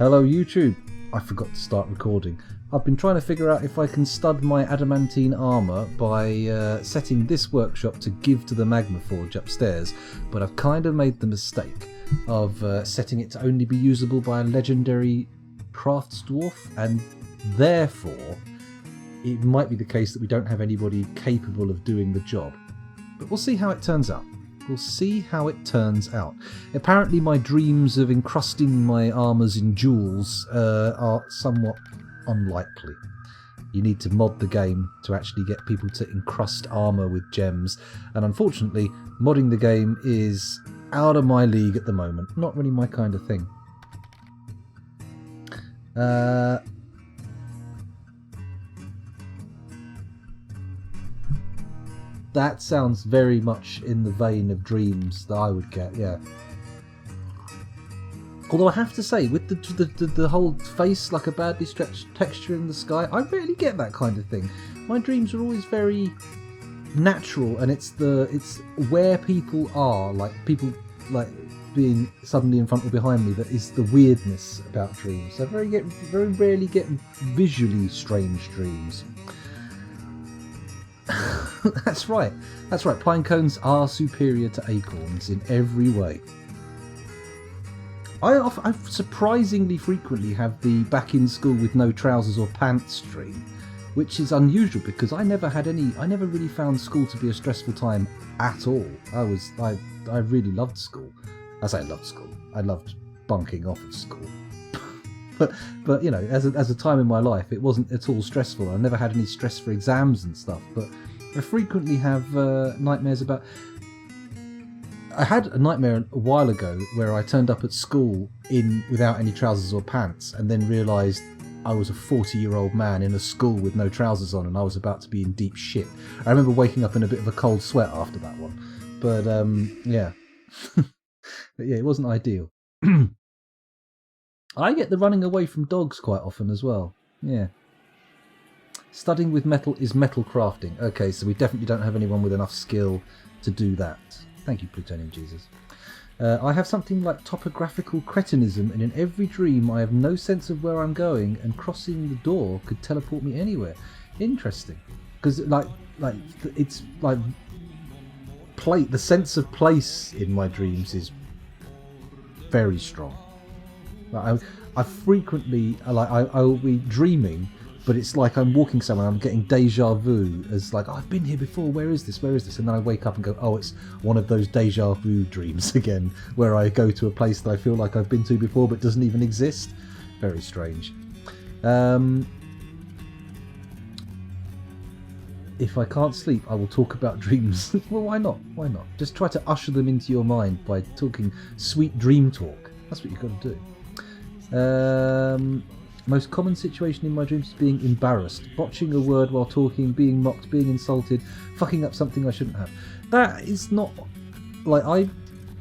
Hello YouTube. I forgot to start recording. I've been trying to figure out if I can stud my adamantine armour by setting this workshop to give to the magma forge upstairs, but I've kind of made the mistake of setting it to only be usable by a legendary crafts dwarf, and therefore it might be the case that we don't have anybody capable of doing the job. But we'll see how it turns out. We'll see how it turns out. Apparently my dreams of encrusting my armours in jewels are somewhat unlikely. You need to mod the game to actually get people to encrust armour with gems, and unfortunately modding the game is out of my league at the moment. Not really my kind of thing. That sounds very much in the vein of dreams that I would get, yeah. Although I have to say, with the whole face like a badly stretched texture in the sky, I rarely get that kind of thing. My dreams are always very natural, and it's where people are, like people like being suddenly in front or behind me, that is the weirdness about dreams. I very rarely get visually strange dreams. That's right. Pine cones are superior to acorns in every way. I surprisingly frequently have the back in school with no trousers or pants stream, which is unusual because I never really found school to be a stressful time at all. I really loved school. I say I loved school. I loved bunking off of school. But you know, as a time in my life, it wasn't at all stressful. I never had any stress for exams and stuff, but I frequently have nightmares about... I had a nightmare a while ago where I turned up at school without any trousers or pants, and then realised I was a 40-year-old man in a school with no trousers on, and I was about to be in deep shit. I remember waking up in a bit of a cold sweat after that one. But yeah. But yeah, it wasn't ideal. I get the running away from dogs quite often as well. Yeah. Studying with metal is metal crafting. Okay, so we definitely don't have anyone with enough skill to do that. Thank you, Plutonium Jesus. I have something like topographical cretinism, and in every dream I have no sense of where I'm going, and crossing the door could teleport me anywhere. Interesting. Because it's like the sense of place in my dreams is very strong. I frequently, I will be dreaming, but it's like I'm walking somewhere, I'm getting deja vu, as like, oh, I've been here before, where is this? And then I wake up and go, oh, it's one of those deja vu dreams again, where I go to a place that I feel like I've been to before but doesn't even exist. Very strange. If I can't sleep, I will talk about dreams. Well, why not? Just try to usher them into your mind by talking sweet dream talk. That's what you've got to do. Most common situation in my dreams is being embarrassed, botching a word while talking, being mocked, being insulted, fucking up something I shouldn't have. That is not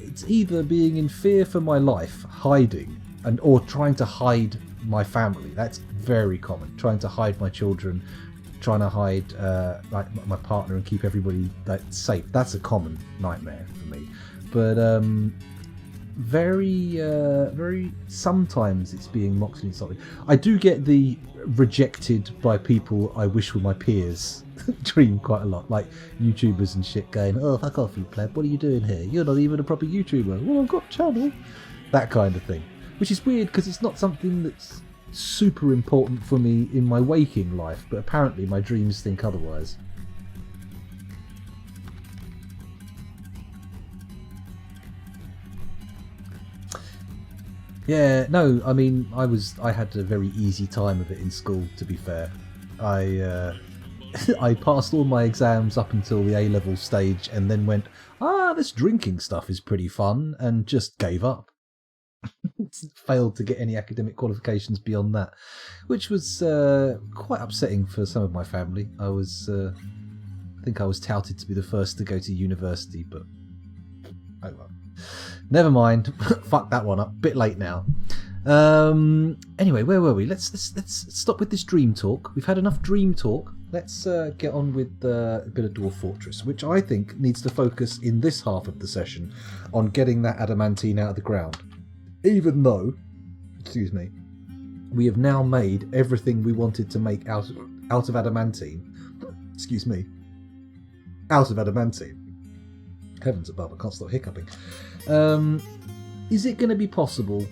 it's either being in fear for my life, hiding, or trying to hide my family. That's very common. Trying to hide my children, trying to hide my partner and keep everybody safe. That's a common nightmare for me. But very sometimes it's being mocked and insulted. I do get the rejected by people I wish were my peers dream quite a lot, like YouTubers and shit going, oh, fuck off you pleb, what are you doing here? You're not even a proper YouTuber. Well, I've got a channel. That kind of thing. Which is weird because it's not something that's super important for me in my waking life, but apparently my dreams think otherwise. Yeah, no, I mean, I had a very easy time of it in school, to be fair. I passed all my exams up until the A-level stage, and then went, this drinking stuff is pretty fun, and just gave up. Failed to get any academic qualifications beyond that, which was quite upsetting for some of my family. I think I was touted to be the first to go to university, but oh well. Never mind. Fuck that one up. Bit late now. Anyway, where were we? Let's stop with this dream talk. We've had enough dream talk. Let's get on with a bit of Dwarf Fortress, which I think needs to focus in this half of the session on getting that adamantine out of the ground. Even though, excuse me, we have now made everything we wanted to make out of adamantine. Excuse me. Out of adamantine. Heavens above, I can't stop hiccuping. Is it going to be possible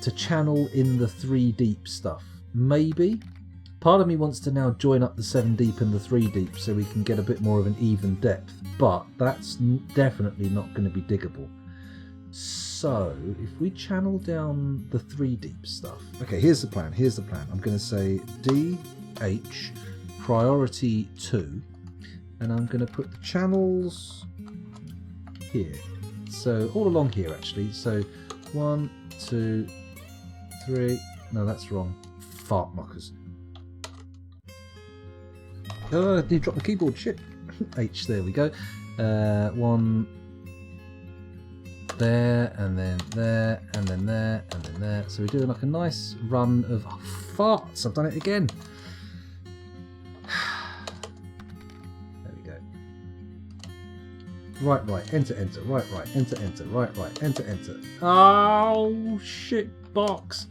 to channel in the 3 deep stuff? Maybe. Part of me wants to now join up the 7 deep and the 3 deep so we can get a bit more of an even depth, but that's definitely not going to be diggable. So if we channel down the 3 deep stuff, okay, here's the plan. I'm going to say DH priority 2, and I'm going to put the channels here. So all along here actually. So 1, 2, 3. No, that's wrong. Fart knockers. Oh, I did drop the keyboard. Shit. H. There we go. 1 there, and then there, and then there, and then there. So we're doing like a nice run of farts. I've done it again. There we go. Right, right, enter, enter, right, right, enter, enter, right, right, enter, enter. Oh, shit box.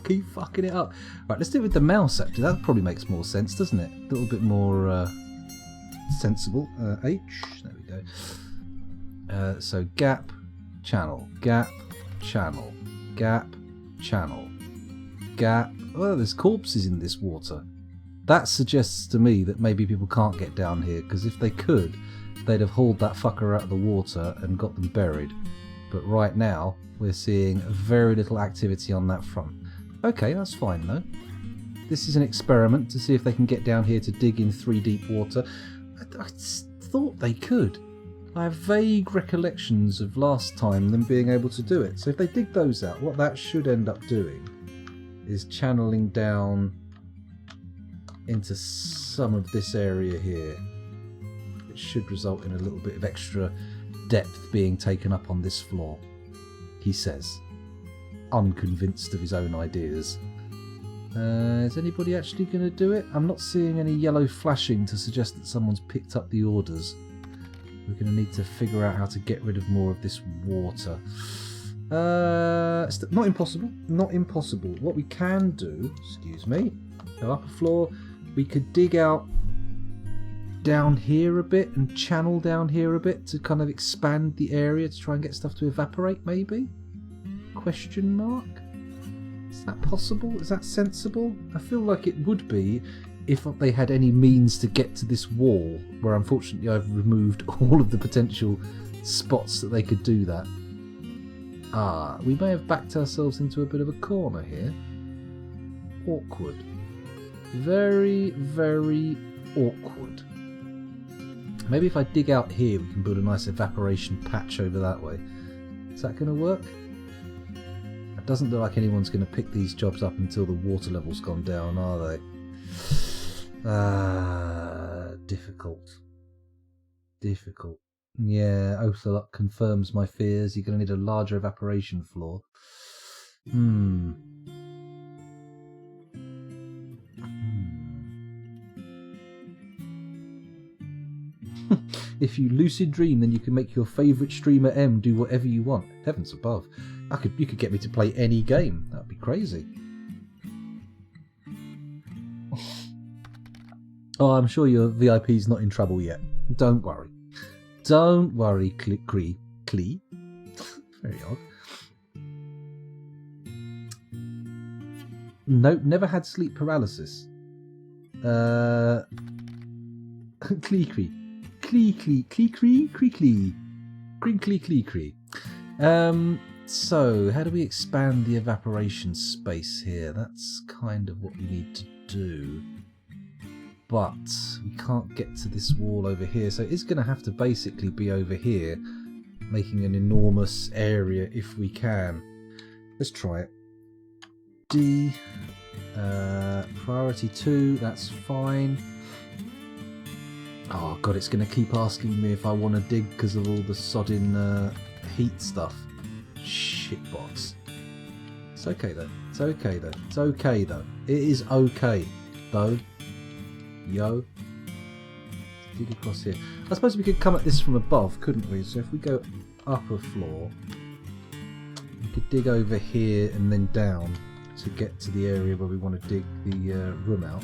Keep fucking it up. Right, let's do it with the mouse actually. That probably makes more sense, doesn't it? A little bit more sensible. H, there we go. So gap, channel, gap, channel, gap, channel, gap. Oh, there's corpses in this water. That suggests to me that maybe people can't get down here, because if they could, they'd have hauled that fucker out of the water and got them buried. But right now, we're seeing very little activity on that front. Okay, that's fine though. This is an experiment to see if they can get down here to dig in 3 deep water. I thought they could. I have vague recollections of last time them being able to do it. So if they dig those out, what that should end up doing is channeling down into some of this area here. It should result in a little bit of extra depth being taken up on this floor, he says, unconvinced of his own ideas. Is anybody actually going to do it? I'm not seeing any yellow flashing to suggest that someone's picked up the orders. We're going to need to figure out how to get rid of more of this water. Not impossible. Not impossible. What we can do, excuse me, go up a floor. We could dig out down here a bit and channel down here a bit to kind of expand the area to try and get stuff to evaporate, maybe? Question mark? Is that possible? Is that sensible? I feel like it would be if they had any means to get to this wall, where unfortunately I've removed all of the potential spots that they could do that. Ah, we may have backed ourselves into a bit of a corner here. Awkward. Very, very awkward. Maybe if I dig out here we can build a nice evaporation patch over that way. Is that going to work? It doesn't look like anyone's going to pick these jobs up until the water level's gone down, are they? Difficult. Difficult. Yeah, Othelot confirms my fears. You're going to need a larger evaporation floor. If you lucid dream, then you can make your favourite streamer M do whatever you want. Heavens above. You could get me to play any game. That would be crazy. Oh, I'm sure your VIP's not in trouble yet. Don't worry. Don't worry, Clee. Very odd. Nope, never had sleep paralysis. Clee. So, how do we expand the evaporation space here? That's kind of what we need to do. But we can't get to this wall over here, so it's going to have to basically be over here, making an enormous area if we can. Let's try it. D, priority 2, that's fine. Oh god, it's going to keep asking me if I want to dig because of all the sodding heat stuff. Shitbox. It's okay though. It's okay though. It's okay though. It is okay though. Yo. Dig across here. I suppose we could come at this from above, couldn't we? So if we go up a floor, we could dig over here and then down. to get to the area where we want to dig the room out.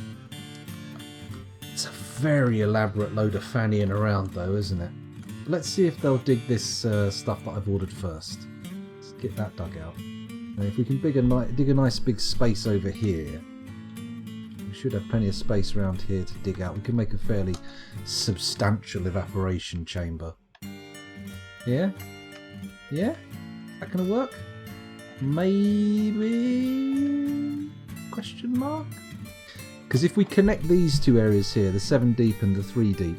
It's a very elaborate load of fannying around though, isn't it? Let's see if they'll dig this stuff that I've ordered first. Let's get that dug out. And if we can dig a nice big space over here, we should have plenty of space around here to dig out. We can make a fairly substantial evaporation chamber. Yeah? Yeah? Is that going to work? Maybe? Question mark? Because if we connect these two areas here, the 7 deep and the 3 deep,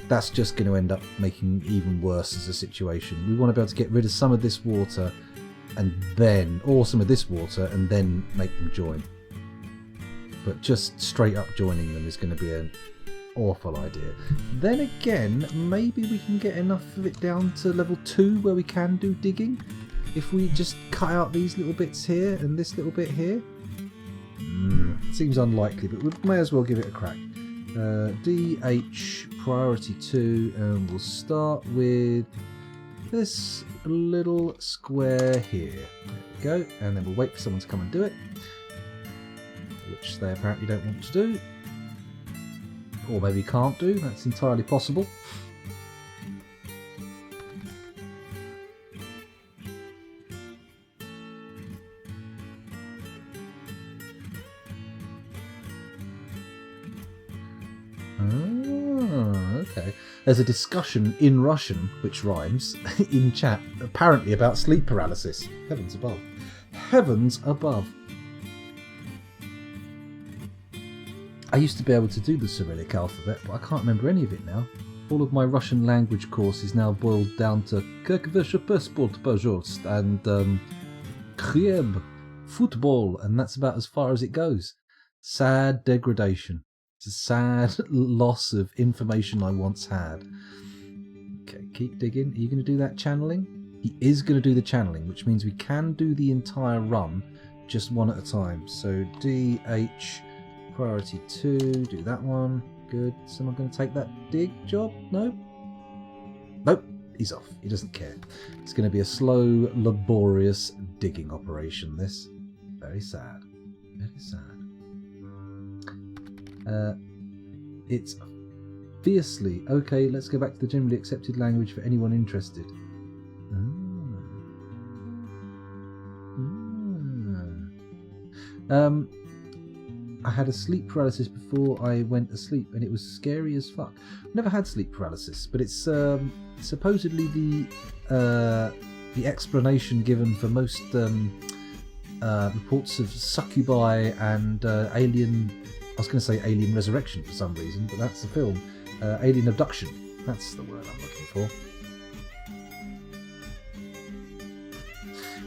that's just going to end up making even worse as a situation. We want to be able to get rid of some of this water and then, or some of this water and then make them join. But just straight up joining them is going to be an awful idea. Then again, maybe we can get enough of it down to level 2 where we can do digging. If we just cut out these little bits here and this little bit here. Seems unlikely, but we may as well give it a crack. DH priority 2, and we'll start with this little square here. There we go, and then we'll wait for someone to come and do it, which they apparently don't want to do, or maybe can't do. That's entirely possible. Okay. There's a discussion in Russian, which rhymes, in chat, apparently about sleep paralysis. Heavens above. Heavens above. I used to be able to do the Cyrillic alphabet, but I can't remember any of it now. All of my Russian language course is now boiled down to and Khlieb, football, and that's about as far as it goes. Sad degradation. It's a sad loss of information I once had. Okay, keep digging. Are you going to do that channeling? He is going to do the channeling, which means we can do the entire run just one at a time. So DH priority 2, do that one. Good. Is someone going to take that dig job? No? Nope. He's off. He doesn't care. It's going to be a slow, laborious digging operation, this. Very sad. Very sad. It's fiercely okay. Let's go back to the generally accepted language for anyone interested. I had a sleep paralysis before I went to sleep, and it was scary as fuck. Never had sleep paralysis, but it's supposedly the explanation given for most reports of succubi and alien. I was going to say alien resurrection for some reason, but that's the film. Alien abduction. That's the word I'm looking for.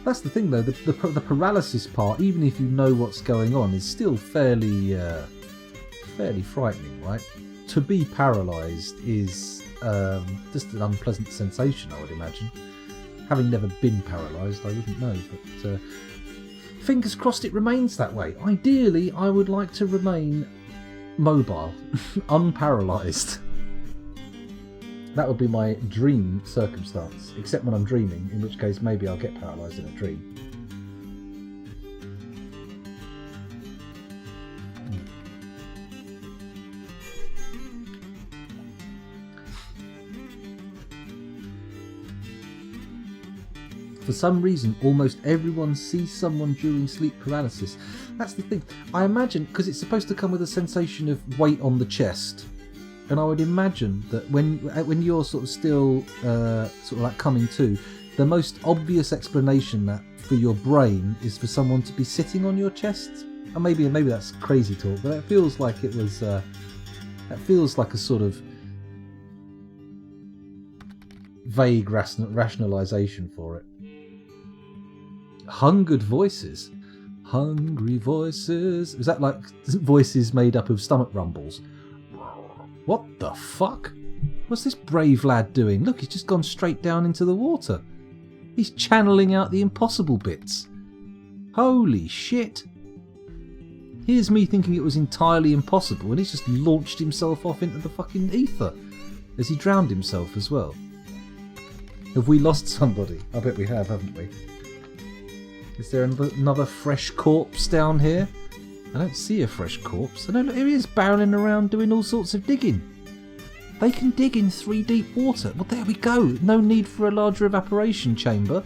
That's the thing, though. The paralysis part, even if you know what's going on, is still fairly frightening, right? To be paralysed is just an unpleasant sensation, I would imagine. Having never been paralysed, I wouldn't know, but fingers crossed it remains that way. Ideally, I would like to remain mobile, unparalysed. That would be my dream circumstance, except when I'm dreaming, in which case maybe I'll get paralysed in a dream. For some reason, almost everyone sees someone during sleep paralysis. That's the thing. I imagine, because it's supposed to come with a sensation of weight on the chest, and I would imagine that when you're sort of still sort of like coming to, the most obvious explanation that for your brain is for someone to be sitting on your chest. And maybe that's crazy talk, but it feels like it was. That feels like a sort of vague rationalization for it. Hungered voices. Hungry voices. Is that like voices made up of stomach rumbles? What the fuck? What's this brave lad doing? Look, he's just gone straight down into the water. He's channeling out the impossible bits. Holy shit. Here's me thinking it was entirely impossible, and he's just launched himself off into the fucking ether. Has he drowned himself as well? Have we lost somebody? I bet we have, haven't we? Is there another fresh corpse down here? I don't see a fresh corpse. I don't know. Here he is barreling around doing all sorts of digging. They can dig in 3 deep water. Well, there we go. No need for a larger evaporation chamber.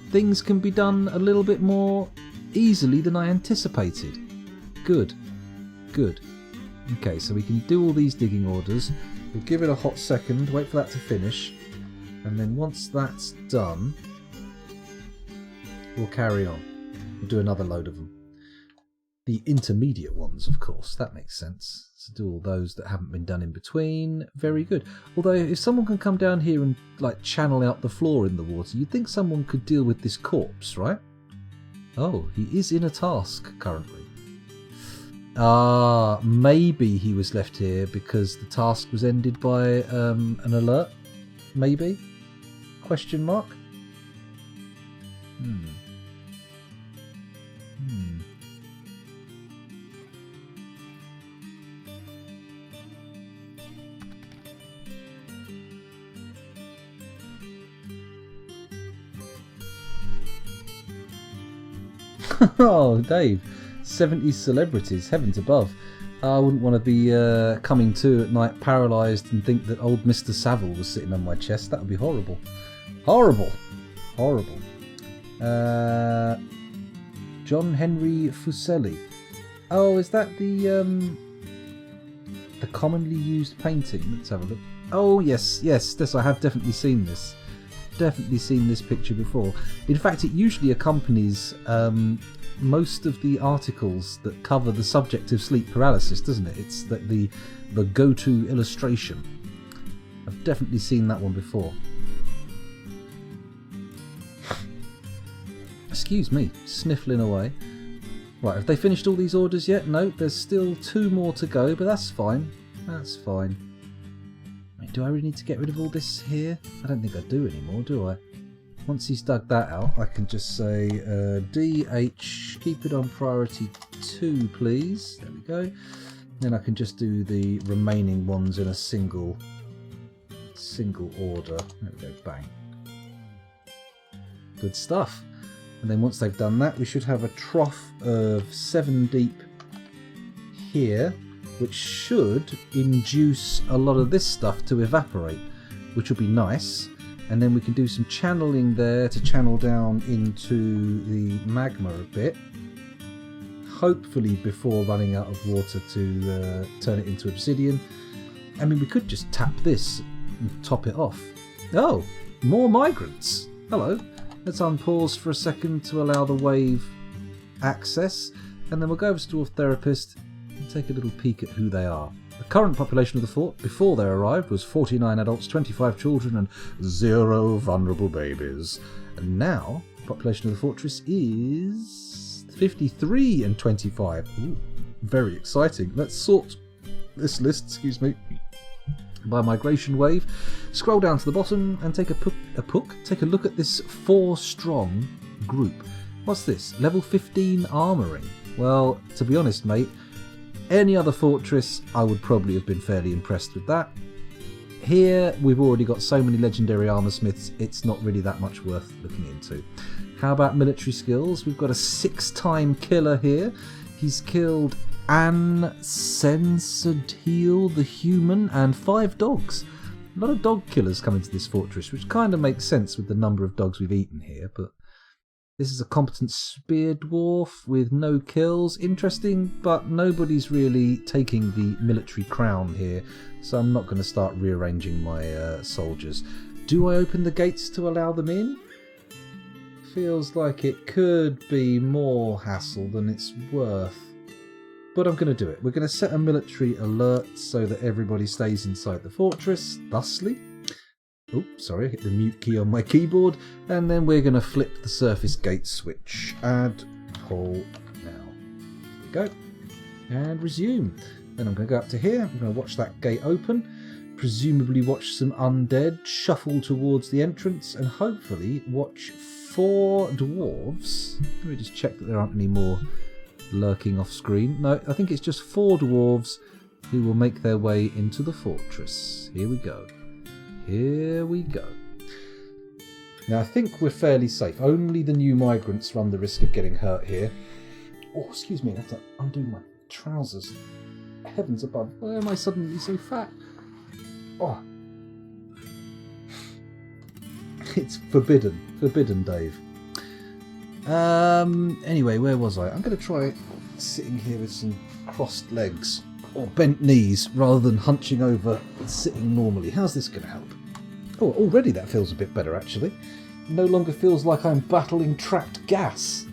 Things can be done a little bit more easily than I anticipated. Good. Good. Okay, so we can do all these digging orders. We'll give it a hot second, wait for that to finish. And then once that's done, we'll carry on. We'll do another load of them. The intermediate ones, of course, that makes sense. So do all those that haven't been done in between. Very good. Although if someone can come down here and like channel out the floor in the water, you'd think someone could deal with this corpse, right? Oh, he is in a task currently. Maybe he was left here because the task was ended by an alert. Maybe? Question mark? Oh, Dave. 70 celebrities, heavens above. I wouldn't want to be coming to at night paralysed and think that old Mr. Savile was sitting on my chest. That would be horrible. Horrible. Horrible. John Henry Fuseli. Oh, is that the commonly used painting? Let's have a look. Oh, yes, I have definitely seen this. Definitely seen this picture before. In fact, it usually accompanies most of the articles that cover the subject of sleep paralysis, doesn't it? It's the go-to illustration. I've definitely seen that one before. Excuse me, sniffling away. Right, have they finished all these orders yet? No, there's still 2 more to go, but that's fine. That's fine. Wait, do I really need to get rid of all this here? I don't think I do anymore, do I? Once he's dug that out, I can just say DH, keep it on priority 2, please. There we go. Then I can just do the remaining ones in a single order. There we go, bang. Good stuff. And then once they've done that, we should have a trough of 7 deep here, which should induce a lot of this stuff to evaporate, which will be nice. And then we can do some channeling there to channel down into the magma a bit. Hopefully before running out of water to turn it into obsidian. I mean, we could just tap this and top it off. Oh, more migrants. Hello. Let's unpause for a second to allow the wave access. And then we'll go over to Dwarf Therapist and take a little peek at who they are. The current population of the fort before they arrived was 49 adults, 25 children and 0 vulnerable babies. And now, the population of the fortress is 53 and 25. Ooh, very exciting. Let's sort this list, by migration wave. Scroll down to the bottom and take a look at this 4-strong group. What's this? Level 15 armouring. Well, to be honest, mate, any other fortress, I would probably have been fairly impressed with that. Here, we've already got so many legendary armour smiths, it's not really that much worth looking into. How about military skills? We've got a 6-time killer here. He's killed Anne Sensadil the human and 5 dogs. A lot of dog killers come into this fortress, which kind of makes sense with the number of dogs we've eaten here, but this is a competent spear dwarf with no kills. Interesting, but nobody's really taking the military crown here, so I'm not going to start rearranging my soldiers. Do I open the gates to allow them in? Feels like it could be more hassle than it's worth. But I'm going to do it. We're going to set a military alert so that everybody stays inside the fortress, thusly. Oh, sorry, I hit the mute key on my keyboard. And then we're going to flip the surface gate switch. Add pull now. Go. And resume. Then I'm going to go up to here. I'm going to watch that gate open. Presumably watch some undead shuffle towards the entrance. And hopefully watch 4 dwarves. Let me just check that there aren't any more lurking off screen. No, I think it's just 4 dwarves who will make their way into the fortress. Here we go. Here we go. Now I think we're fairly safe. Only the new migrants run the risk of getting hurt here. Oh, excuse me, I have to undo my trousers. Heavens above, why am I suddenly so fat? Oh. It's forbidden. Forbidden, Dave. Anyway, where was I? I'm going to try sitting here with some crossed legs or bent knees rather than hunching over and sitting normally. How's this going to help? Oh, already that feels a bit better, actually. No longer feels like I'm battling trapped gas.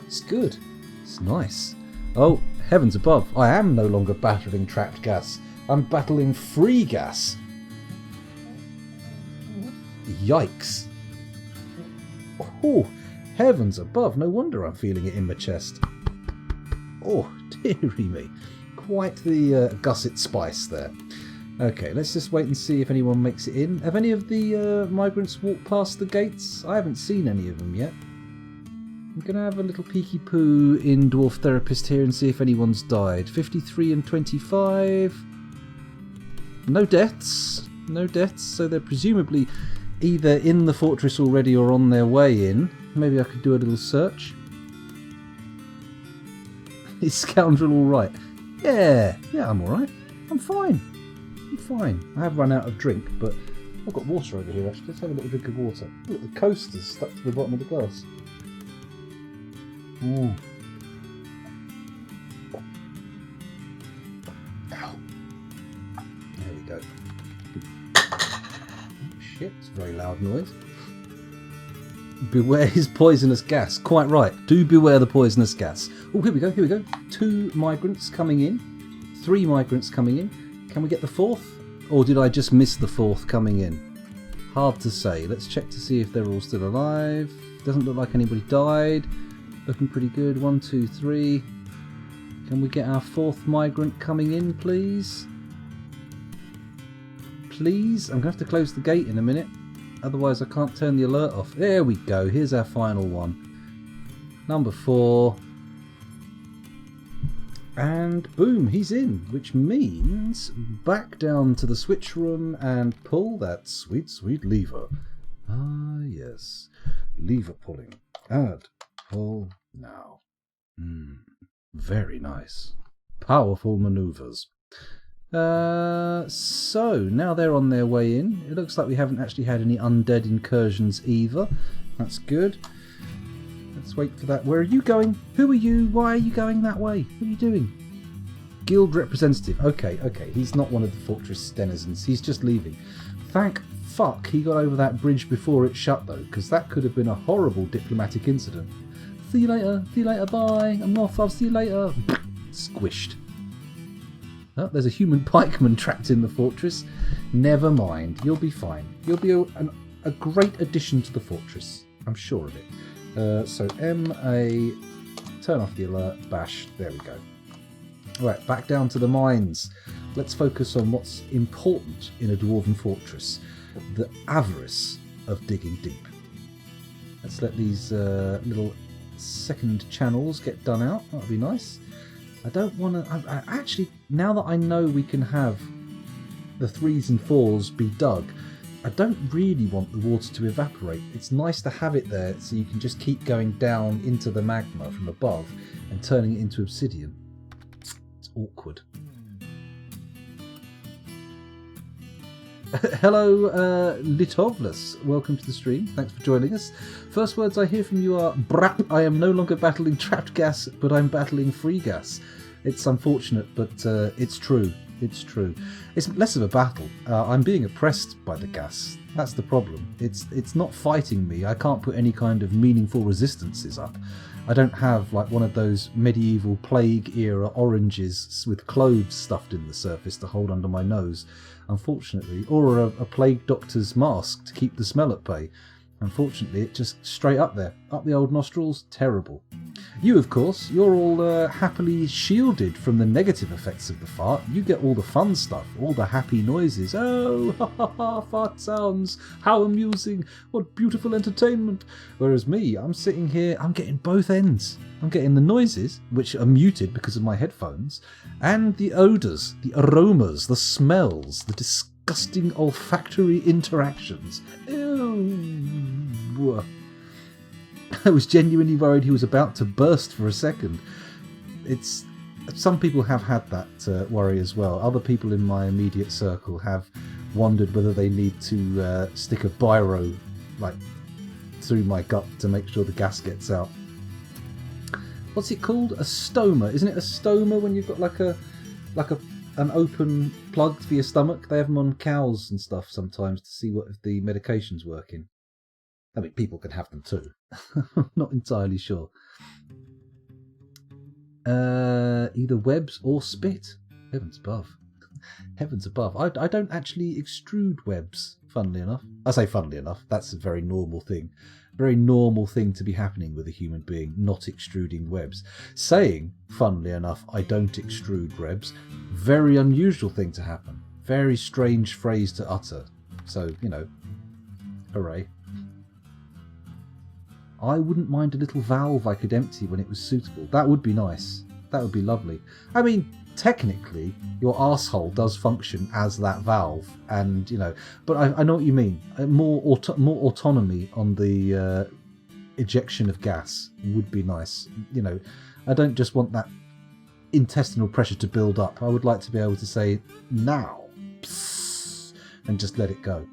It's good. It's nice. Oh, heavens above. I am no longer battling trapped gas. I'm battling free gas. Yikes. Oh, heavens above. No wonder I'm feeling it in my chest. Oh, dearie me. Quite the gusset spice there. Okay, let's just wait and see if anyone makes it in. Have any of the migrants walked past the gates? I haven't seen any of them yet. I'm going to have a little peeky poo in Dwarf Therapist here and see if anyone's died. 53 and 25. No deaths. No deaths, so they're presumably either in the fortress already or on their way in. Maybe I could do a little search. Is Scoundrel alright? Yeah, I'm alright. I'm fine. I'm fine. I have run out of drink, but I've got water over here actually. Let's have a little drink of water. Look, the coaster's stuck to the bottom of the glass. Ooh. Ow. There we go. Oh, shit, it's a very loud noise. Beware his poisonous gas. Quite right. Do beware the poisonous gas. Oh, here we go, here we go. 2 migrants coming in. 3 migrants coming in. Can we get the 4th? Or did I just miss the 4th coming in? Hard to say. Let's check to see if they're all still alive. Doesn't look like anybody died. Looking pretty good. 1, 2, 3. Can we get our 4th migrant coming in, please? Please? I'm going to have to close the gate in a minute. Otherwise I can't turn the alert off. There we go. Here's our final one. Number 4. And boom, he's in. Which means back down to the switch room and pull that sweet, sweet lever. Ah, yes. Lever pulling. Add. Pull now. Very nice. Powerful manoeuvres. So now they're on their way in. It looks like we haven't actually had any undead incursions either. That's good. Let's wait for that. Where are you going? Who are you? Why are you going that way? What are you doing? Guild representative. Okay. He's not one of the fortress denizens. He's just leaving. Thank fuck he got over that bridge before it shut though, because that could have been a horrible diplomatic incident. See you later. See you later. Bye. I'm off. I'll see you later. Squished. Oh, there's a human pikeman trapped in the fortress. Never mind. You'll be fine. You'll be a great addition to the fortress. I'm sure of it. So MA, turn off the alert, bash. There we go. Right, back down to the mines. Let's focus on what's important in a dwarven fortress. The avarice of digging deep. Let's let these little second channels get done out. That'll be nice. I don't want to... Actually, now that I know we can have the 3s and 4s be dug, I don't really want the water to evaporate. It's nice to have it there so you can just keep going down into the magma from above and turning it into obsidian. It's awkward. Hello, Litovless. Welcome to the stream. Thanks for joining us. First words I hear from you are, Brap, I am no longer battling trapped gas, but I'm battling free gas. It's unfortunate, but it's true. It's true. It's less of a battle. I'm being oppressed by the gas. That's the problem. It's not fighting me. I can't put any kind of meaningful resistances up. I don't have like one of those medieval plague era oranges with cloves stuffed in the surface to hold under my nose, unfortunately, or a plague doctor's mask to keep the smell at bay. Unfortunately, it just straight up there, up the old nostrils. Terrible. You, of course, you're all happily shielded from the negative effects of the fart. You get all the fun stuff, all the happy noises. Oh, ha ha ha, fart sounds. How amusing. What beautiful entertainment. Whereas me, I'm sitting here, I'm getting both ends. I'm getting the noises, which are muted because of my headphones, and the odours, the aromas, the smells, the disgusting olfactory interactions. Ew. I was genuinely worried he was about to burst for a second. Some people have had that worry as well. Other people in my immediate circle have wondered whether they need to stick a biro through my gut to make sure the gas gets out. What's it called? A stoma, isn't it? A stoma when you've got an open plug for your stomach. They have them on cows and stuff sometimes to see if the medication's working. I mean, people can have them too. I'm not entirely sure. Either webs or spit. Heavens above. Heavens above. I don't actually extrude webs, funnily enough. I say funnily enough, that's a very normal thing. Very normal thing to be happening with a human being, not extruding webs. Saying, funnily enough, I don't extrude webs, very unusual thing to happen. Very strange phrase to utter. So, hooray. I wouldn't mind a little valve I could empty when it was suitable. That would be nice. That would be lovely. I mean, technically, your arsehole does function as that valve, and but I know what you mean. More autonomy on the ejection of gas would be nice. I don't just want that intestinal pressure to build up. I would like to be able to say now, psst, and just let it go.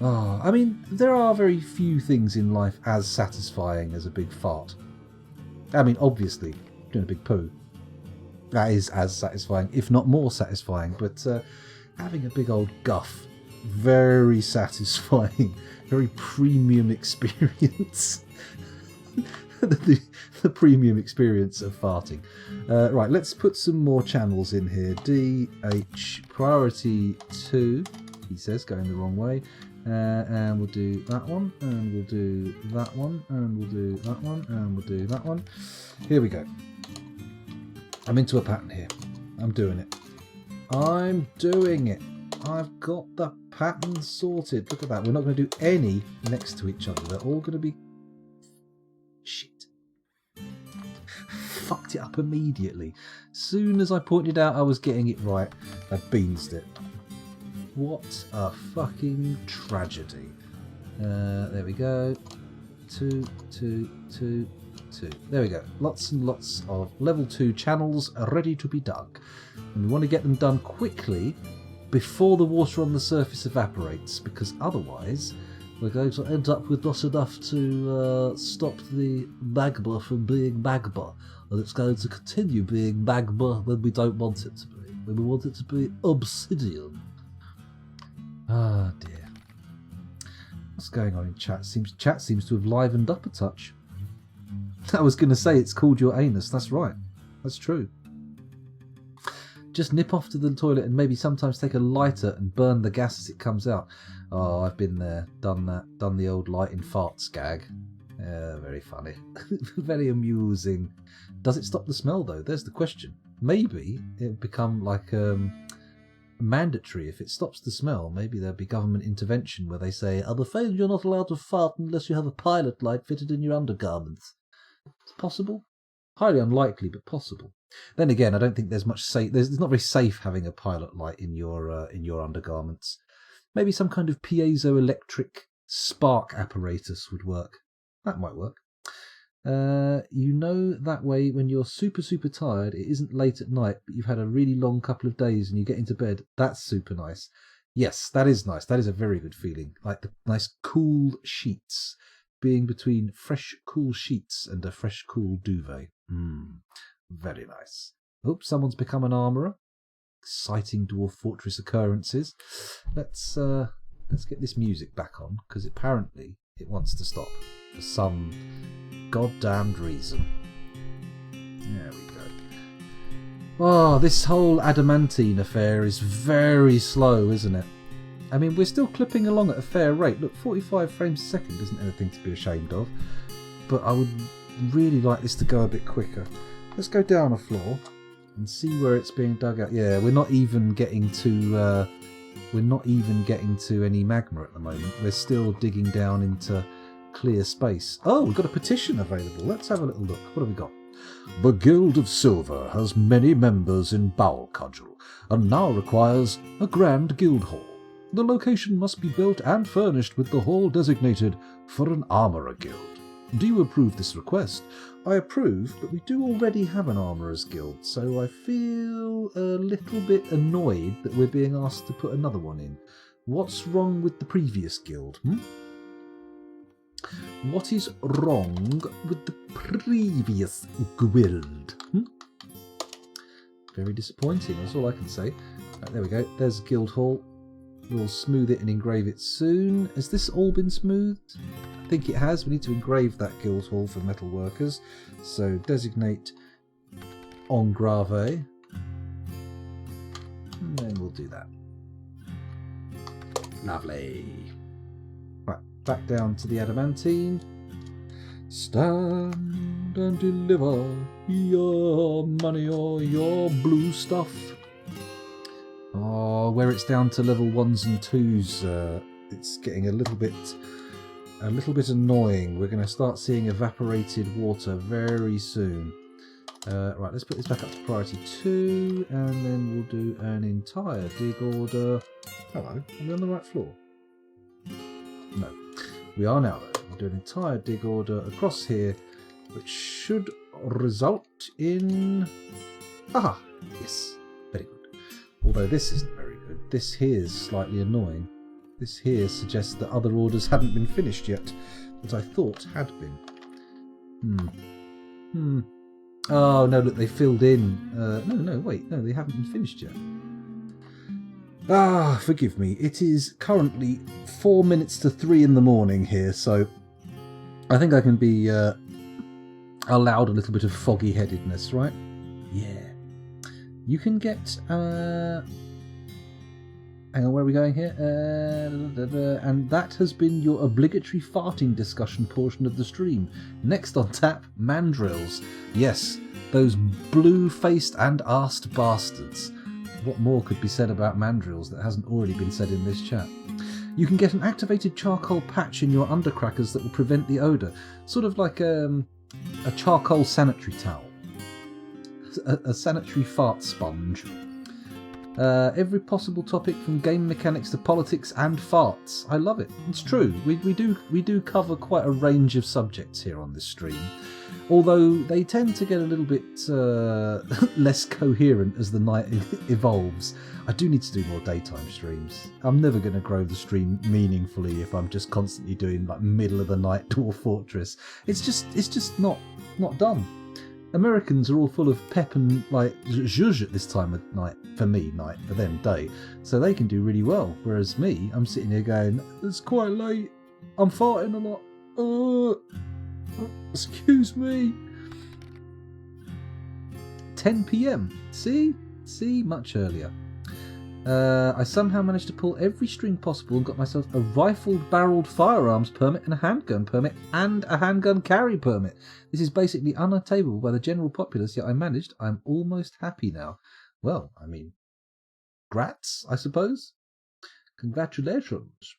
I mean, there are very few things in life as satisfying as a big fart. I mean, obviously, doing a big poo. That is as satisfying, if not more satisfying. But having a big old guff, very satisfying, very premium experience. the premium experience of farting. Right, let's put some more channels in here. DH priority 2, he says, going the wrong way. And we'll do that one, and we'll do that one, and we'll do that one, and we'll do that one. Here we go. I'm into a pattern here. I'm doing it. I'm doing it. I've got the pattern sorted. Look at that. We're not going to do any next to each other. They're all going to be... Shit. Fucked it up immediately. Soon as I pointed out I was getting it right, I beansed it. What a fucking tragedy. There we go. 2, 2, 2, 2. There we go. Lots and lots of level 2 channels ready to be dug. And we want to get them done quickly before the water on the surface evaporates, because otherwise we're going to end up with not enough to stop the magma from being magma. And it's going to continue being magma when we don't want it to be. When we want it to be obsidian. Ah, dear. What's going on in chat? Chat seems to have livened up a touch. I was going to say it's called your anus. That's right. That's true. Just nip off to the toilet and maybe sometimes take a lighter and burn the gas as it comes out. Oh, I've been there. Done that. Done the old light in farts gag. Very funny. Very amusing. Does it stop the smell, though? There's the question. Maybe it'll become like... mandatory. If it stops the smell, maybe there'll be government intervention where they say, I'm afraid you're not allowed to fart unless you have a pilot light fitted in your undergarments. It's possible. Highly unlikely, but possible. Then again, I don't think there's much safe. It's not very safe having a pilot light in your undergarments. Maybe some kind of piezoelectric spark apparatus would work. That might work. That way when you're super tired, it isn't late at night, but you've had a really long couple of days and you get into bed. That's super nice. Yes, that is nice. That is a very good feeling. Like the nice cool sheets, being between fresh cool sheets and a fresh cool duvet. Very nice. Oops, someone's become an armourer. Exciting Dwarf Fortress occurrences. Let's get this music back on, because apparently it wants to stop for some goddamned reason. There we go. Oh, this whole adamantine affair is very slow, isn't it? I mean, we're still clipping along at a fair rate. Look, 45 frames a second isn't anything to be ashamed of. But I would really like this to go a bit quicker. Let's go down a floor and see where it's being dug out. Yeah, we're not even getting to any magma at the moment. We're still digging down into clear space. Oh, we've got a petition available. Let's have a little look. What have we got? The Guild of Silver has many members in Bowel Cudgel and now requires a grand guild hall. The location must be built and furnished with the hall designated for an armourer guild. Do you approve this request? I approve, but we do already have an armourers guild, so I feel a little bit annoyed that we're being asked to put another one in. What's wrong with the previous guild? What is wrong with the previous guild? Very disappointing, that's all I can say. Right, there we go, there's guild hall. We'll smooth it and engrave it soon. Has this all been smoothed? I think it has. We need to engrave that guild hall for metal workers. So designate engrave. And then we'll do that. Lovely. Right, back down to the adamantine. Stand and deliver your money or your blue stuff. Oh, where it's down to level 1s and 2s, it's getting a little bit annoying. We're going to start seeing evaporated water very soon. Right, let's put this back up to priority 2, and then we'll do an entire dig order. Hello, are we on the right floor? No, we are now though. We'll do an entire dig order across here, which should result in... Aha! Yes, very good. Although this isn't very good. This here is slightly annoying. This here suggests that other orders hadn't been finished yet, that I thought had been. Oh, no, look, they filled in. No, wait, no, they haven't been finished yet. Ah, forgive me. It is currently 4 minutes to 3 in the morning here, so I think I can be allowed a little bit of foggy-headedness, right? Yeah. You can get... hang on, where are we going here? And that has been your obligatory farting discussion portion of the stream. Next on tap, mandrills. Yes, those blue-faced and arsed bastards. What more could be said about mandrills that hasn't already been said in this chat? You can get an activated charcoal patch in your undercrackers that will prevent the odour. Sort of like a charcoal sanitary towel. A sanitary fart sponge. Every possible topic from game mechanics to politics and farts. I love it. It's true. We do cover quite a range of subjects here on this stream, although they tend to get a little bit less coherent as the night evolves. I do need to do more daytime streams. I'm never going to grow the stream meaningfully if I'm just constantly doing like middle of the night Dwarf Fortress. It's just not done. Americans are all full of pep and like zhuzh at this time of night. For me, night. For them, day. So they can do really well. Whereas me, I'm sitting here going, it's quite late. I'm farting a lot. Excuse me. 10 PM. See, much earlier. I somehow managed to pull every string possible and got myself a rifled barreled firearms permit and a handgun permit and a handgun carry permit. This is basically unattainable by the general populace, yet I managed. I'm almost happy now. Well, I mean, grats, I suppose. Congratulations.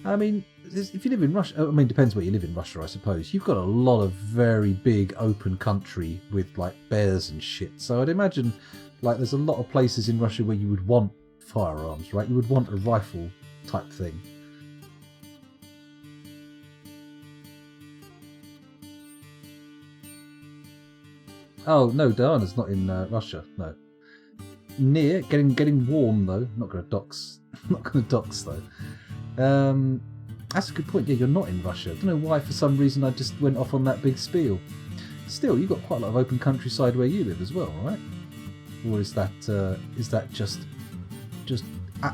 I mean, if you live in Russia, I mean, it depends where you live in Russia, I suppose. You've got a lot of very big open country with like bears and shit. So I'd imagine like there's a lot of places in Russia where you would want firearms, right? You would want a rifle type thing. Oh no, Diana's not in Russia. No, near getting warm though. Not going to dox. Not going to dox though. That's a good point. Yeah, you're not in Russia. I don't know why. For some reason, I just went off on that big spiel. Still, you've got quite a lot of open countryside where you live as well, right? Or is that just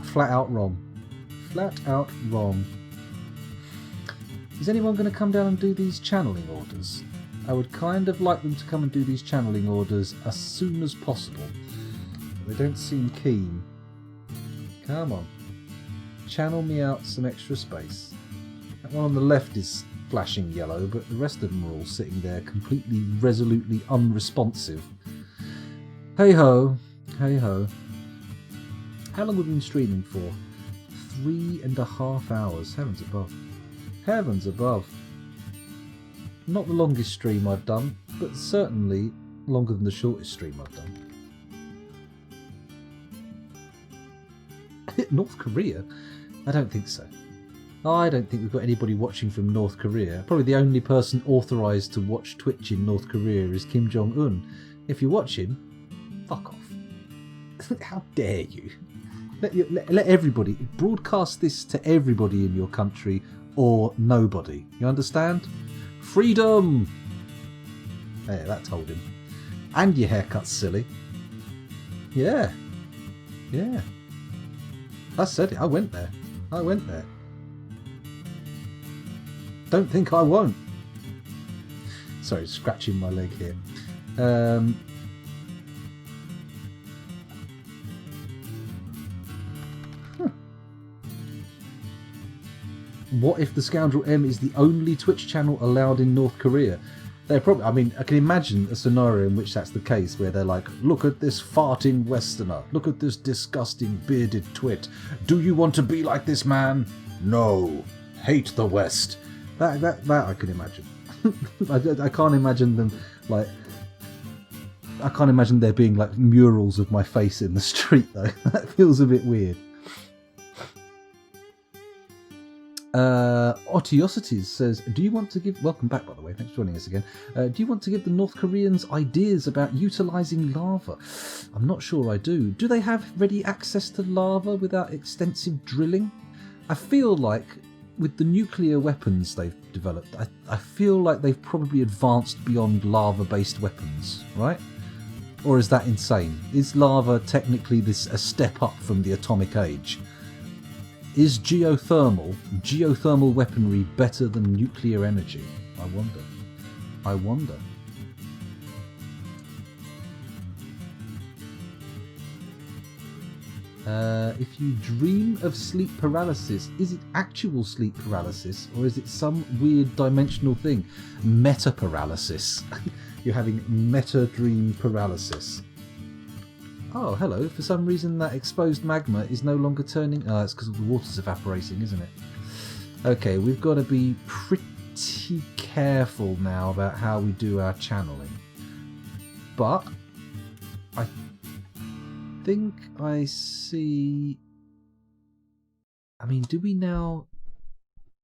flat out wrong? Flat out wrong. Is anyone going to come down and do these channeling orders? I would kind of like them to come and do these channeling orders as soon as possible. They don't seem keen. Come on. Channel me out some extra space. That one on the left is flashing yellow, but the rest of them are all sitting there completely resolutely unresponsive. Hey ho, hey ho. How long have we been streaming for? 3.5 hours. Heavens above. Heavens above. Not the longest stream I've done, but certainly longer than the shortest stream I've done. North Korea? I don't think so. I don't think we've got anybody watching from North Korea. Probably the only person authorised to watch Twitch in North Korea is Kim Jong-un. If you watch him, fuck off. How dare you? Let everybody, broadcast this to everybody in your country or nobody. You understand? Freedom! Hey, that told him. And your haircut's silly. Yeah. Yeah. I said it. I went there. I went there. Don't think I won't. Sorry, scratching my leg here. What if the Scoundrel M is the only Twitch channel allowed in North Korea? They're probably. I mean, I can imagine a scenario in which that's the case, where they're like, "Look at this farting Westerner. Look at this disgusting bearded twit. Do you want to be like this man? No. Hate the West." That I can imagine. I can't imagine them like. I can't imagine there being like murals of my face in the street though. That feels a bit weird. Otiosities says, do you want to give... Welcome back, by the way. Thanks for joining us again. Do you want to give the North Koreans ideas about utilising lava? I'm not sure I do. Do they have ready access to lava without extensive drilling? I feel like with the nuclear weapons they've developed, I feel like they've probably advanced beyond lava-based weapons, right? Or is that insane? Is lava technically a step up from the atomic age? Is geothermal weaponry better than nuclear energy? I wonder. I wonder. If you dream of sleep paralysis, is it actual sleep paralysis or is it some weird dimensional thing? Meta paralysis. You're having meta dream paralysis. Oh, hello. For some reason that exposed magma is no longer turning... Oh, it's because the water's evaporating, isn't it? Okay, we've got to be pretty careful now about how we do our channeling. But I think I see... I mean, do we now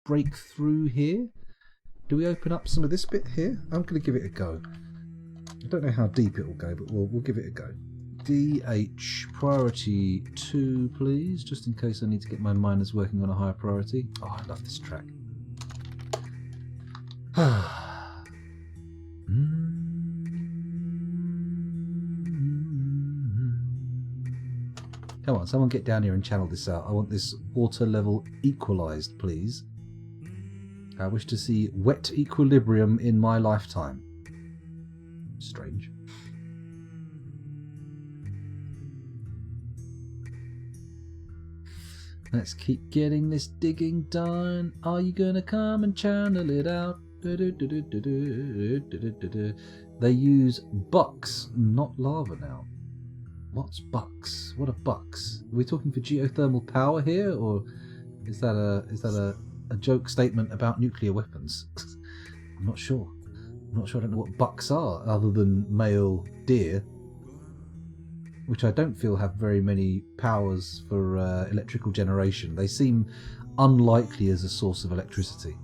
break through here? Do we open up some of this bit here? I'm going to give it a go. I don't know how deep it will go, but we'll give it a go. DH priority 2, please, just in case I need to get my miners working on a higher priority. Oh, I love this track. Come on, someone get down here and channel this out. I want this water level equalised, please. I wish to see wet equilibrium in my lifetime. Strange. Let's keep getting this digging done. Are you gonna come and channel it out? They use bucks, not lava now. What's bucks? What are bucks? Are we talking for geothermal power here, or is that a joke statement about nuclear weapons? I'm not sure. I don't know what bucks are, other than male deer, which I don't feel have very many powers for electrical generation. They seem unlikely as a source of electricity.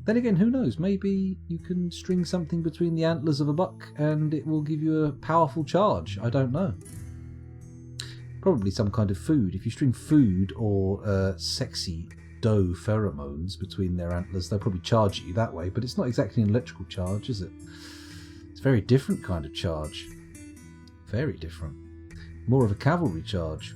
Then again, who knows? Maybe you can string something between the antlers of a buck and it will give you a powerful charge. I don't know. Probably some kind of food. If you string food or sexy doe pheromones between their antlers, they'll probably charge you that way, but it's not exactly an electrical charge, is it? It's a very different kind of charge. Very different. More of a cavalry charge.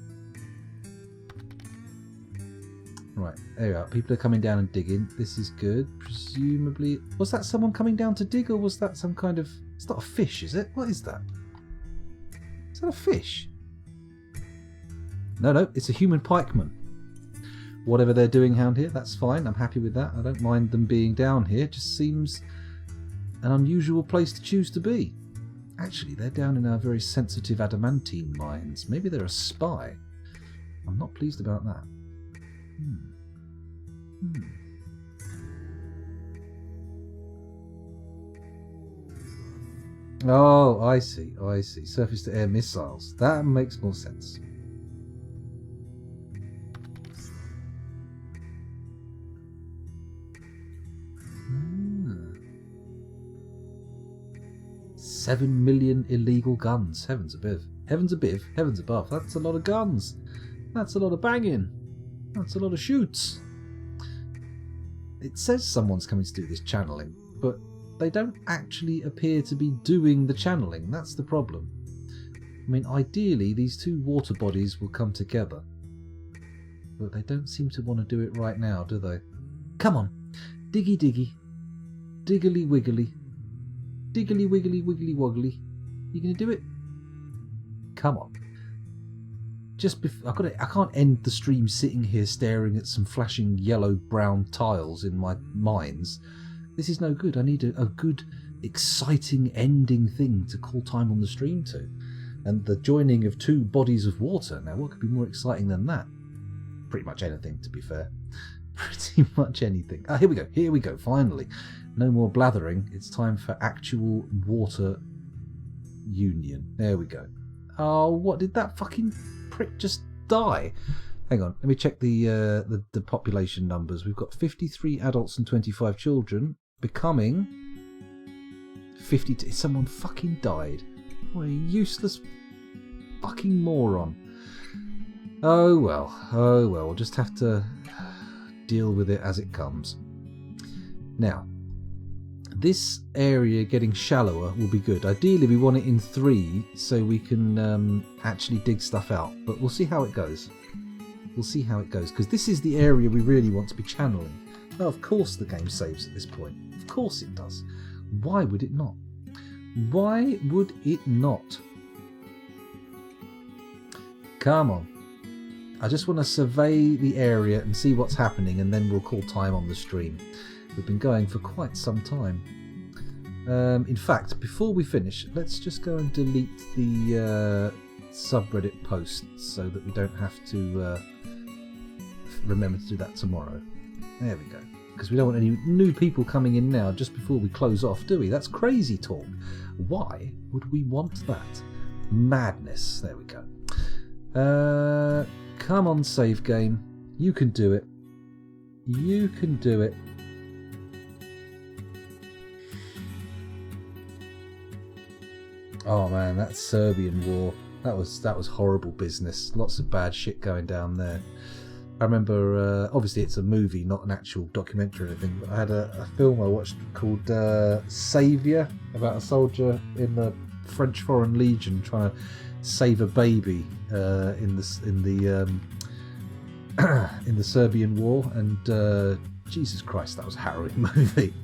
Right, there we are. People are coming down and digging. This is good. Presumably... Was that someone coming down to dig, or was that some kind of... It's not a fish, is it? What is that? Is that a fish? No, it's a human pikeman. Whatever they're doing down here, that's fine. I'm happy with that. I don't mind them being down here. It just seems an unusual place to choose to be. Actually, they're down in our very sensitive adamantine mines. Maybe they're a spy. I'm not pleased about that. Oh, I see. Surface-to-air missiles. That makes more sense. 7 million illegal guns. Heavens above. Heavens above. Heavens above. That's a lot of guns. That's a lot of banging. That's a lot of shoots. It says someone's coming to do this channeling, but they don't actually appear to be doing the channeling. That's the problem. I mean, ideally, these two water bodies will come together. But they don't seem to want to do it right now, do they? Come on. Diggy diggy. Diggly wiggly. Diggly wiggly wiggly woggly. You gonna do it? Come on. Just I can't end the stream sitting here staring at some flashing yellow-brown tiles in my mines. This is no good. I need a good, exciting ending thing to call time on the stream to. And the joining of two bodies of water. Now, what could be more exciting than that? Pretty much anything, to be fair. Pretty much anything. Ah, here we go. Here we go. Finally. No more blathering. It's time for actual water union. There we go. Oh, what did that fucking prick just die? Hang on. Let me check the population numbers. We've got 53 adults and 25 children becoming 52. Someone fucking died. What a useless fucking moron. Oh well, we'll just have to deal with it as it comes. Now, this area getting shallower will be good. Ideally we want it in 3 so we can actually dig stuff out, but we'll see how it goes. We'll see how it goes, because this is the area we really want to be channeling. Oh, of course the game saves at this point. Of course it does. Why would it not? Why would it not? Come on. I just want to survey the area and see what's happening, and then we'll call time on the stream. We've been going for quite some time. In fact, before we finish, let's just go and delete the subreddit posts so that we don't have to remember to do that tomorrow. There we go. Because we don't want any new people coming in now just before we close off, do we? That's crazy talk. Why would we want that? Madness. There we go. Come on, save game. You can do it. You can do it. Oh man, that Serbian war. That was horrible business. Lots of bad shit going down there. I remember, obviously it's a movie, not an actual documentary or anything, but I had a film I watched called Saviour, about a soldier in the French Foreign Legion trying to save a baby in the Serbian war, and Jesus Christ, that was a harrowing movie.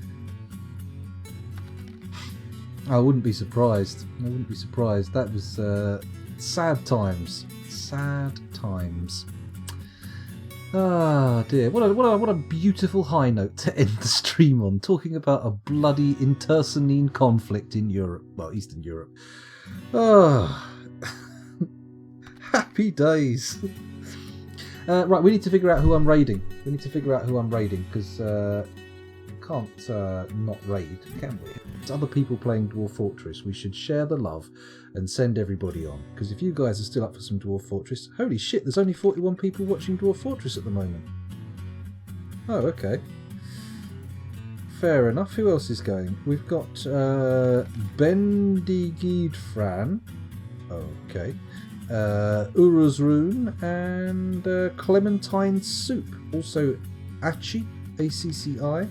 I wouldn't be surprised. I wouldn't be surprised. That was sad times. Sad times. Ah dear, what a beautiful high note to end the stream on, talking about a bloody internecine conflict in Europe, well, Eastern Europe. Ah, happy days. Right, we need to figure out who I'm raiding. Because can't not raid, can we? It's other people playing Dwarf Fortress. We should share the love and send everybody on. Because if you guys are still up for some Dwarf Fortress, holy shit, there's only 41 people watching Dwarf Fortress at the moment. Oh, okay. Fair enough. Who else is going? We've got Bendigid Fran. Okay. Uruzrun and Clementine Soup. Also Achi, ACCI.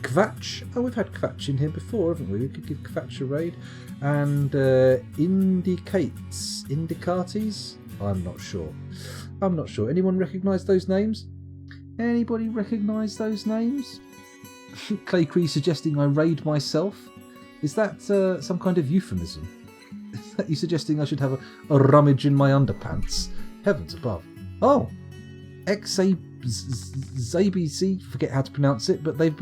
Kvatch. Oh, we've had Kvatch in here before, haven't we? We could give Kvatch a raid. And Indicates? I'm not sure. Anyone recognise those names? Anybody recognise those names? Clay Cree suggesting I raid myself. Is that some kind of euphemism? Is that you suggesting I should have a rummage in my underpants? Heavens above. Oh! XABC, forget how to pronounce it, but they've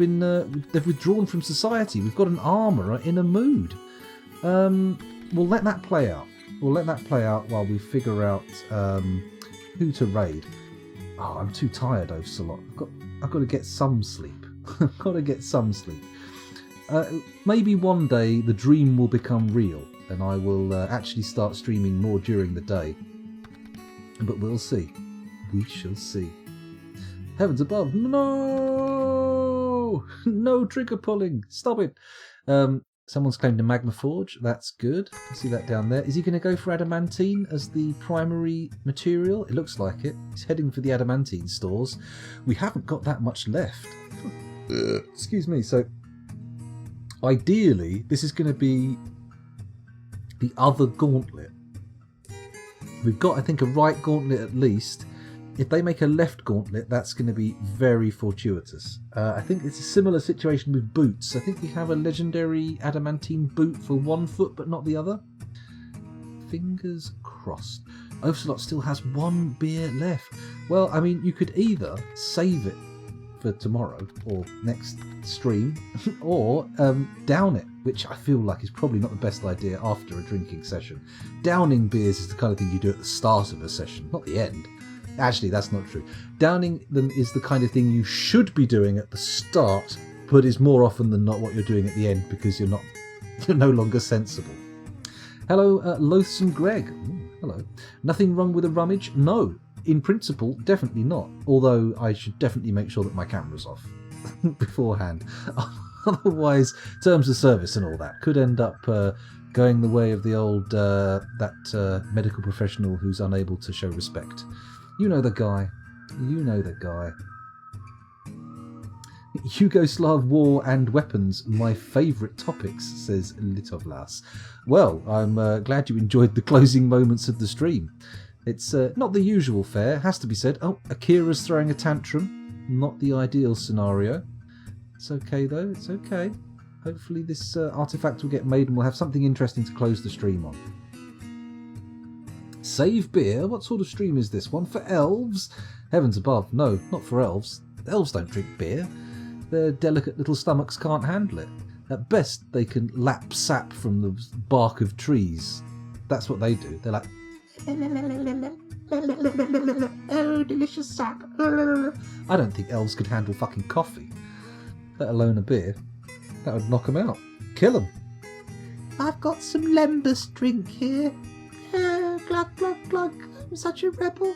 withdrawn from society. We've got an armourer in a mood. We'll let that play out. While we figure out who to raid. Oh, I'm too tired, Ocelot. I've got to get some sleep. Maybe one day the dream will become real, and I will actually start streaming more during the day. But we'll see. We shall see. Heavens above. No! No trigger pulling. Stop it. Someone's claimed a Magma Forge. That's good. You can see that down there. Is he going to go for adamantine as the primary material? It looks like it. He's heading for the adamantine stores. We haven't got that much left. Excuse me. So, ideally, this is going to be the other gauntlet. We've got, I think, a right gauntlet at least. If they make a left gauntlet, that's going to be very fortuitous. I think it's a similar situation with boots. I think we have a legendary adamantine boot for one foot, but not the other. Fingers crossed. Ocelot still has one beer left. Well, I mean, you could either save it for tomorrow or next stream, or down it, which I feel like is probably not the best idea after a drinking session. Downing beers is the kind of thing you do at the start of a session, not the end. Actually, that's not true. Downing them is the kind of thing you should be doing at the start, but is more often than not what you're doing at the end because you're no longer sensible. Hello, Loathsome Greg. Ooh, hello. Nothing wrong with a rummage? No. In principle, definitely not. Although I should definitely make sure that my camera's off beforehand. Otherwise, terms of service and all that could end up going the way of the old medical professional who's unable to show respect. You know the guy. You know the guy. Yugoslav war and weapons, my favourite topics, says Litovlas. Well, I'm glad you enjoyed the closing moments of the stream. It's not the usual fare, has to be said. Oh, Akira's throwing a tantrum. Not the ideal scenario. It's okay though, it's okay. Hopefully this artifact will get made and we'll have something interesting to close the stream on. Save beer? What sort of stream is this? One for elves? Heavens above, no, not for elves. Elves don't drink beer. Their delicate little stomachs can't handle it. At best, they can lap sap from the bark of trees. That's what they do. They're like, oh, delicious sap. I don't think elves could handle fucking coffee, let alone a beer. That would knock them out. Kill them. I've got some Lembas drink here. Glug, glug, glug. I'm such a rebel.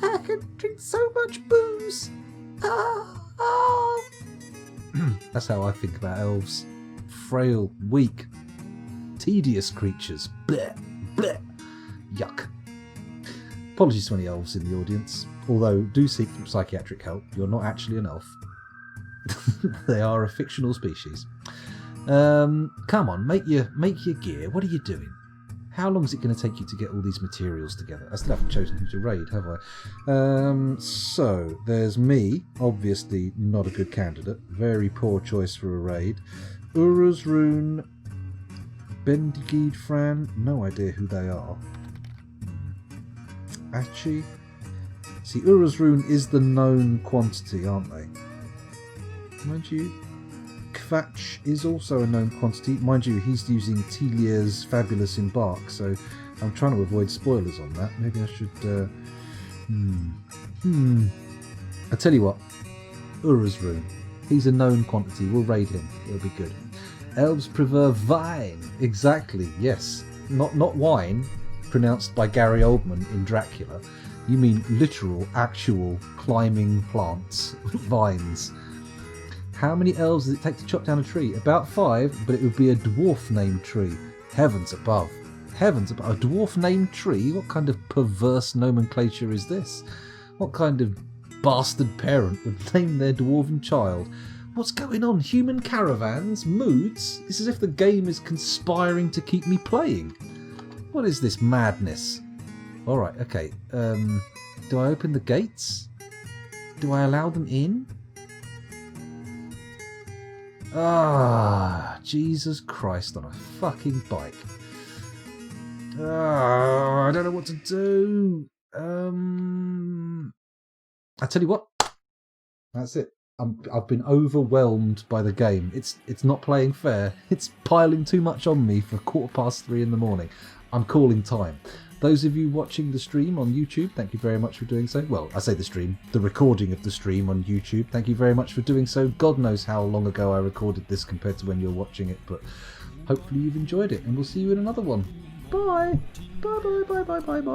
I can drink so much booze. That's how I think about elves. Frail, weak, tedious creatures. Blech, blech. Yuck. Apologies to any elves in the audience. Although, do seek psychiatric help. You're not actually an elf. They are a fictional species. Come on, make your gear. What are you doing? How long is it going to take you to get all these materials together? I still haven't chosen who to raid, have I? So, there's me. Obviously not a good candidate. Very poor choice for a raid. Uruz Rune, Bendigid Fran. No idea who they are. Achi. See, Uruz Rune is the known quantity, aren't they? Mind you, Kvatch is also a known quantity. Mind you, he's using Telia's Fabulous Embark, so I'm trying to avoid spoilers on that. Maybe I should... I tell you what, Uruz Rune. He's a known quantity. We'll raid him. It'll be good. Elves prefer vine. Exactly, yes. Not wine, pronounced by Gary Oldman in Dracula. You mean literal, actual climbing plants, vines. How many elves does it take to chop down a tree? About 5, but it would be a dwarf-named tree. Heavens above. Heavens above. A dwarf-named tree? What kind of perverse nomenclature is this? What kind of bastard parent would name their dwarven child? What's going on? Human caravans? Moods? It's as if the game is conspiring to keep me playing. What is this madness? Alright, okay. Do I open the gates? Do I allow them in? Ah, Jesus Christ on a fucking bike. I don't know what to do. I tell you what. That's it. I've been overwhelmed by the game. It's not playing fair. It's piling too much on me for 3:15 in the morning. I'm calling time. Those of you watching the stream on YouTube, thank you very much for doing so. Well, I say the stream, the recording of the stream on YouTube. Thank you very much for doing so. God knows how long ago I recorded this compared to when you're watching it, but hopefully you've enjoyed it, and we'll see you in another one. Bye. Bye, bye, bye, bye, bye, bye.